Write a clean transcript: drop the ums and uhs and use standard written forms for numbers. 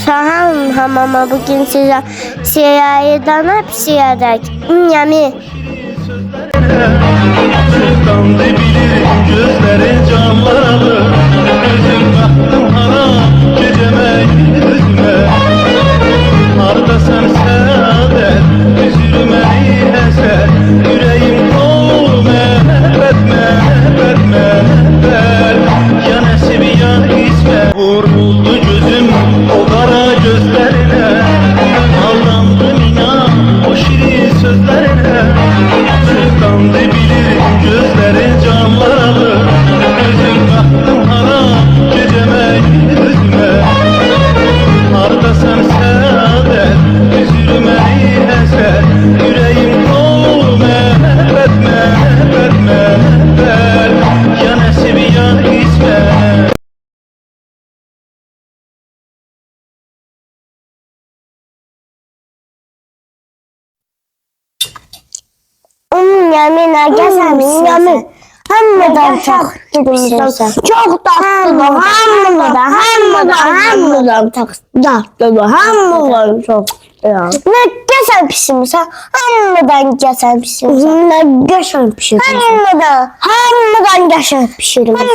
Sahan hamama bugün size siyahıdan hep siyahdak. Yami. Sultan bilirim gözlerin camlar alır. Gözüm baktım haram geceme yüzüme. Harda sen saadet üzülme eser. Yüreğim dolu mehbet mehbet mehbet. Ya nesibi ya ismet. Vuruldu gözüm o kara gözlerine. Aldandım inan o şirin sözlerine. Sultan bilirim gözlerin camlar alır. Gözüm baktım haram geceme yüzüme. Harda sen saadet üzülme eser. Yüreğim dolu mehbet mehbet mehbet. Ya nesibi ya ismet. Yamina gelsen hammadan çok gitmişsin. Çok tatlı hammadan çok tatlı hammadan çok. Ne geçen pişirmişsin? Hammadan geçen pişirmişsin. Ne geçen pişirmişsin? Hammadan geçen pişirmişsin.